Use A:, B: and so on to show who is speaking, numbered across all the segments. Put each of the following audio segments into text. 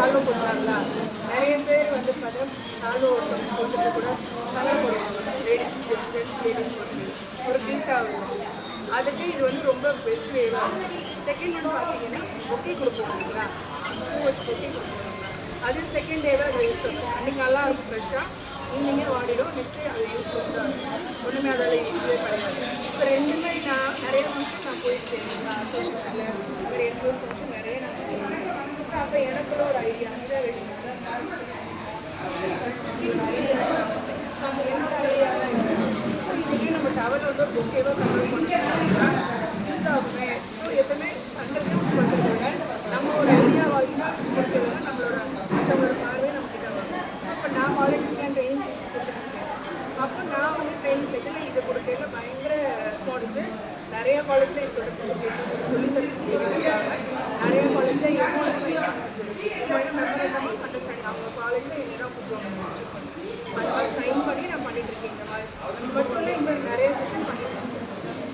A: Shallow போடுறாங்களா, நிறைய பேர் வந்து பார்த்தா ஷாலோ போட்டுட்டு கூட சண்டை போடுவாங்க. லேடிஸ் லேடிஸ் போட்டு ஒரு பிங்காக இருக்கும். அதுக்கு இது வந்து ரொம்ப பெஸ்ட் வேவாக இருக்கும். செகண்ட் ஒன்று பார்த்தீங்கன்னா பொக்கே கொடுப்போம் இல்லைங்களா, பூ வச்சு பொக்கே கொடுப்போம். அது செகண்ட் டேவாக அதை யூஸ் பண்ணுவோம். அன்றைக்கி நல்லா இருக்கும் ஃப்ரெஷ்ஷாக, ஈவினிங்கே வாடிடும். நெக்ஸ்ட் டே அதை யூஸ் பண்ணுறா ஒன்றுமே அதில் இதுவே கிடையாது. ஸோ ரெண்டுமே நான் நிறைய ஃபங்க்ஷன் நான் போயிருக்கேன் அசோசியேஷனில், ஒரு என்ஜிஓஸ் ஃபங்க்ஷன் நிறைய நான் போயிருக்கேன். ஸோ அப்போ எனக்கு ஒரு ஐடியா அந்த விஷயம் தான் ஸோ அந்த என்னோட ஐடியா தான் இருக்குது. ஸோ இன்றைக்கி நம்ம டவல் வந்து ஒரு பொக்கேவாக கன்வெர்ட் பண்ணிட்டோம்னா யூஸ் ஆகுமே. ஸோ எப்பவுமே பண்ணுறதை பண்ணுறதோட நம்ம ஒரு ஐடியா வாங்கினா கொடுக்குறதுனா நம்மளோட பார்வை நம்மக்கிட்ட வரும். அப்போ நான் காலேஜ்லாம் ட்ரெயினிங் கொடுத்துருக்கேன். அப்போ நான் வந்து ட்ரெயினிங் செஷனில் இதை கொடுக்கல பயங்கர ரெஸ்பான்ஸு. நிறைய காலேஜில் இது சொல்லி தருக்காங்க. நிறைய காலேஜில் மெமரேட்டமாக அண்டர்ஸ்டாண்டிங் அவங்க காலேஜில் என்னெல்லாம் கூப்பிடுவாங்க அந்த மாதிரி ஷைன் பண்ணி நான் பண்ணிட்டுருக்கேன். இந்த மாதிரி மட்டும் இல்லை, இந்த நிறைய செஷன் பண்ணிட்டுருக்கேன்.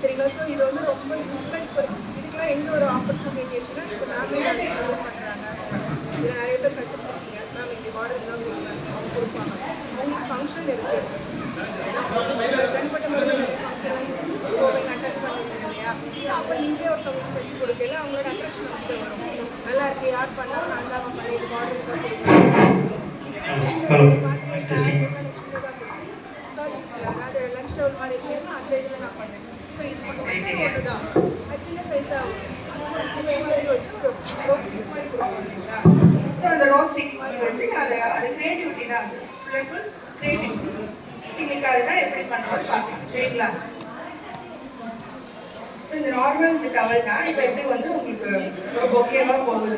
A: சரிங்களா? ஸோ இது வந்து ரொம்ப யூஸ்ஃபுல்லாக. இப்போ இதுக்கெல்லாம் எந்த ஒரு ஆப்பர்ச்சுனிட்டி இருக்குன்னா, இப்போ நாங்களே நிறைய ப்ரொமோட் பண்ணுறாங்க, இதில் நிறைய பேர் கற்றுக்கிட்டீங்க மேம், இங்கே மாடல் தான் அவங்க கொடுப்பாங்க. அவங்களுக்கு ஃபங்க்ஷன் இருக்குது, தனிப்பட்ட முறையில் நிறைய ஃபங்க்ஷன் கோவிங் அட்டன் பண்ணுவீங்க இல்லையா? ஸோ அப்போ நீங்களே ஒருத்தவங்களுக்கு செஞ்சு கொடுக்கல அவங்களோட அட்ராக்ஷன் வந்து வரும். நல்லா இருக்கு, யார் பண்ணால் நல்லா பண்ணி இது மாடல் தான் கொடுப்பாங்க. அது லஞ்ச் டவுல் மாதிரி இருக்கேன்னா அந்த இதில் நான் பண்ணேன். ஸோ இது மட்டும் ஒன்று தான், அது சின்ன சைஸாக வச்சு ஒரு ரோஸ் ஸ்டிக் மாதிரி கொடுப்போம் இல்லைங்களா? ஸோ அந்த ரோஸ் ஸ்டிக் மாதிரி வச்சு அது க்ரியேட்டிவிட்டி தான், ஃபுல் அண்ட் ஃபுல் க்ரியேட்டிவிட்டி. இன்னைக்கு அதுதான் எப்படி பண்ணணும்னு பார்க்கலாம். சரிங்களா? ஸோ இந்த நார்மல் இந்த டவல் தான் இப்போ எப்படி வந்து உங்களுக்கு ரொம்ப ஓகேவாக போகுது.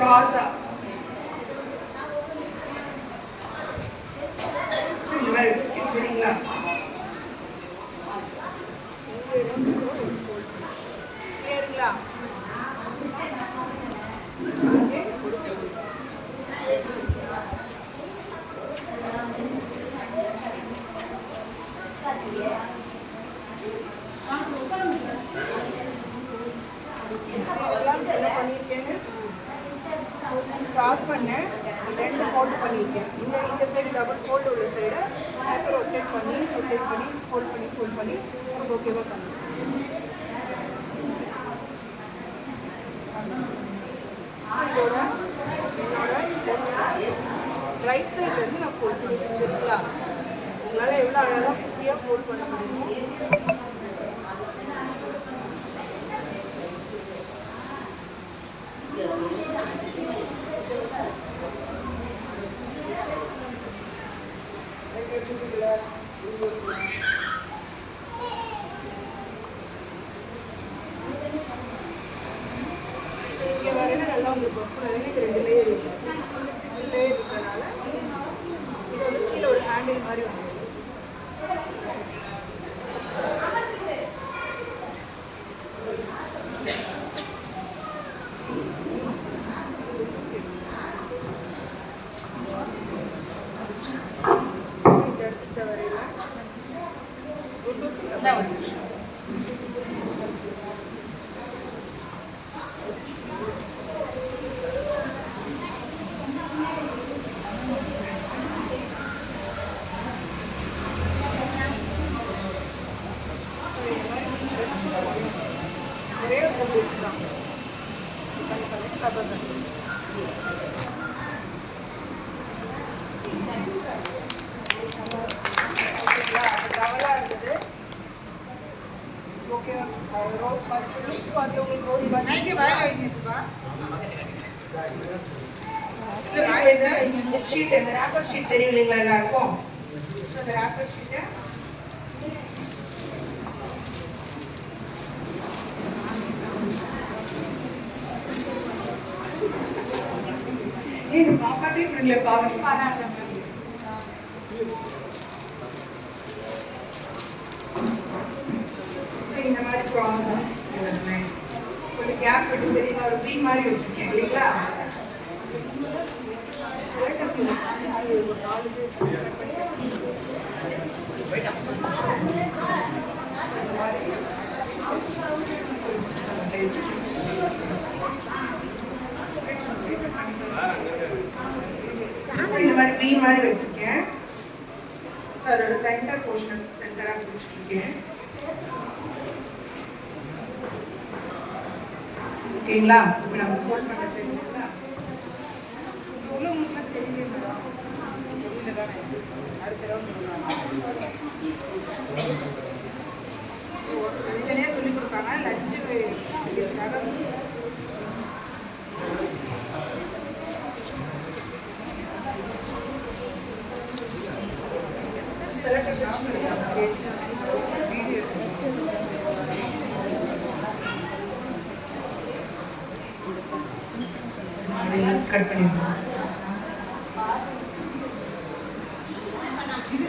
A: ராசா சரிங்களா? சரிங்களா? என்ன பண்ணியிருக்கேன்னு க்ராஸ் பண்ணேன், 2 ஃபோல்டு பண்ணியிருக்கேன். இந்த சைடு டபுள் ஃபோல்டு உள்ள சைடை ஹேப்பர் ரொட்டேட் பண்ணி ஃபோல்ட் பண்ணி ஓகேவாக பண்ணேன். இதோட என்னோட ரைட் சைட்லேருந்து நான் ஃபோல்ட் பண்ணுவேன். சரிங்களா? உங்களால் எவ்வளோ அழகாக ஃப்ரீயாக ஃபோல்ட் பண்ண முடியுமோ இங்கே வரையில நல்லா உங்களுக்கு பஃப் எனக்கு 2 லேயர் இருக்குது. சிங்கிள் லேயர் இருக்கிறதுனால இது வந்து கீழே ஒரு ஹேண்டில் மாதிரி வந்து இந்த வரையில நிறைய தான் டவலாக இருக்குது. ஓகே, ரோஸ் பார்த்து பார்த்தவங்களுக்கு ரோஸ் பார்த்து வாங்க வைக்கா ஷீட், இந்த ரேப்பர் ஷீட் தெரியும் இல்லைங்களா எல்லாருக்கும்? அந்த ரேப்பர் ஷீட்டை இது பாப்பாட்டே பிள்ளைங்களை பாராட்டுறாங்க. இந்த மாதிரி ப்ராசஸ் கேப் விட்டு தெரியுமா ஒரு ட்ரீ மாதிரி வச்சுருக்கேன் இல்லைங்களா? இந்த மாதிரி ட்ரீ மாதிரி வச்சிருக்கேன். அதோட சென்டர் போர்ஷன் சென்டராக பிடிச்சிருக்கேன். ஓகேங்களா? இப்போ நம்ம ஃபோல்ட் பண்ண தெரியுங்களா?
B: உள்ள உங்களுக்கு தெரியல மேடம். தெரியல தானே அடுத்த ரவுண்ட் தனித்தனியாக சொல்லி கொடுப்பாங்க. லஞ்சு இதுக்காக வீடியோ
A: கட் பண்ணிடுவோம்.
B: இது